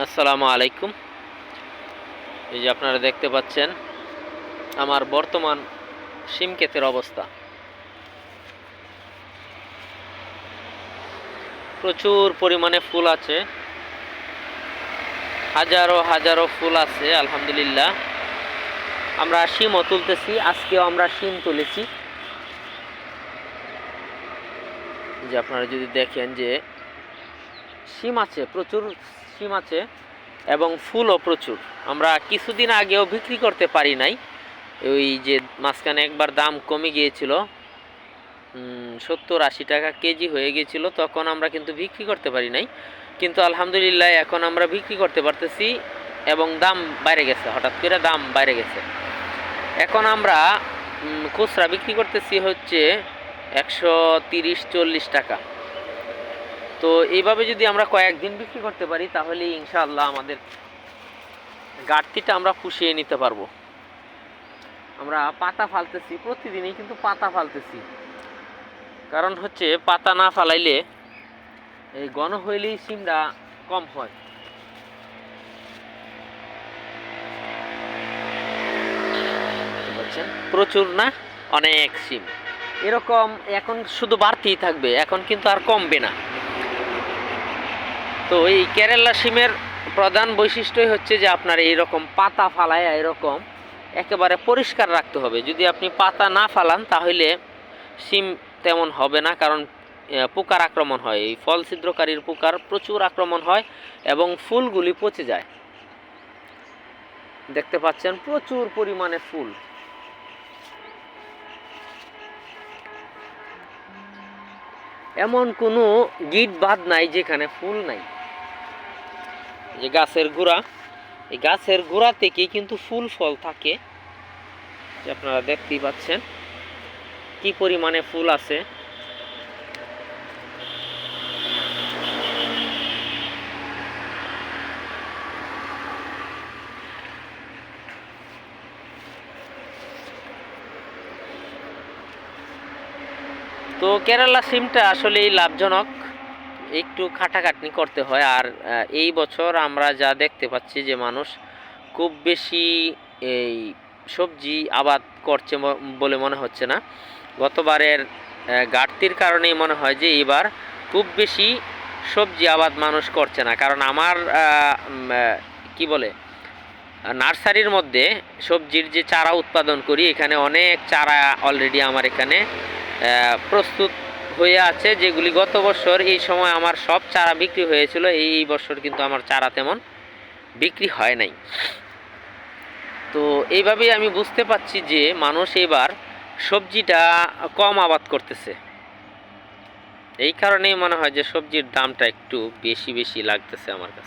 আসসালামু আলাইকুম। এই যে আপনারা দেখতে পাচ্ছেন আমার বর্তমান শিম ক্ষেতের অবস্থা। প্রচুর পরিমাণে ফুল আছে, হাজারো হাজারো ফুল আছে আলহামদুলিল্লাহ। আমরা শিমও তুলতেছি, আজকেও আমরা শিম তুলেছি। যে আপনারা যদি দেখেন যে শিম আছে, প্রচুর শিম আছে এবং ফুলও প্রচুর। আমরা কিছুদিন আগেও বিক্রি করতে পারি নাই, ওই যে মাঝখানে একবার দাম কমে গিয়েছিল, 70-80 টাকা কেজি হয়ে গিয়েছিল, তখন আমরা কিন্তু বিক্রি করতে পারি নাই। কিন্তু আলহামদুলিল্লাহ এখন আমরা বিক্রি করতে পারতেছি এবং দাম বাইরে গেছে, হঠাৎ করে দাম বাইরে গেছে। এখন আমরা খুচরা বিক্রি করতেছি হচ্ছে 130-40 টাকা। তো এইভাবে যদি আমরা কয়েকদিন বিক্রি করতে পারি তাহলে ইনশাআল্লাহ আমাদের ঘাটতিটা আমরা পুষিয়ে নিতে পারবো। আমরা পাতা ফালতেছি, প্রতিদিনই কিন্তু পাতা ফালতেছি। কারণ হচ্ছে পাতা না ফালাইলে এই ঘন হইলেই শিমটা কম হয়। প্রচুর না, অনেক শিম এরকম এখন শুধু বাড়তেই থাকবে, এখন কিন্তু আর কমবে না। তো এই কেরালা শিমের প্রধান বৈশিষ্ট্যই হচ্ছে যে আপনার এইরকম পাতা ফালায় এরকম একেবারে পরিষ্কার রাখতে হবে। যদি আপনি পাতা না ফালান তাহলে শিম তেমন হবে না, কারণ পোকার আক্রমণ হয়, এই ফল ছিদ্রকারীর পোকার প্রচুর আক্রমণ হয় এবং ফুলগুলি পচে যায়। দেখতে পাচ্ছেন প্রচুর পরিমাণে ফুল। এমন কোনো গিট বাদ নাই যেখানে ফুল নাই। যে গাছের গোড়া, এই গাছের গোড়া থেকেই কিন্তু ফুল ফল থাকে। আপনারা দেখতেই পাচ্ছেন কি পরিমাণে ফুল আছে। তো কেরালা সিমটা আসলে লাভজনক, একটু খাটাখাটনি করতে হয়। আর এই বছর আমরা যা দেখতে পাচ্ছি যে মানুষ খুব বেশি এই সবজি আবাদ করছে বলে মনে হচ্ছে না। গতবারের ঘাটতির কারণেই মনে হয় যে এবার খুব বেশি সবজি আবাদ মানুষ করছে না। কারণ আমার কি বলে নার্সারির মধ্যে সবজির যে চারা উৎপাদন করি, এখানে অনেক চারা অলরেডি আমার এখানে প্রস্তুত হয়ে আছে, যেগুলি গত বছর এই সময় আমার সব চারা বিক্রি হয়েছিল। এই বছর কিন্তু আমার চারা তেমন বিক্রি হয় নাই। তো এইভাবেই আমি বুঝতে পারছি যে মানুষ এবার সবজিটা কম আবাদ করতেছে। এই কারণেই মনে হয় যে সবজির দামটা একটু বেশি বেশি লাগতেছে আমার কাছে।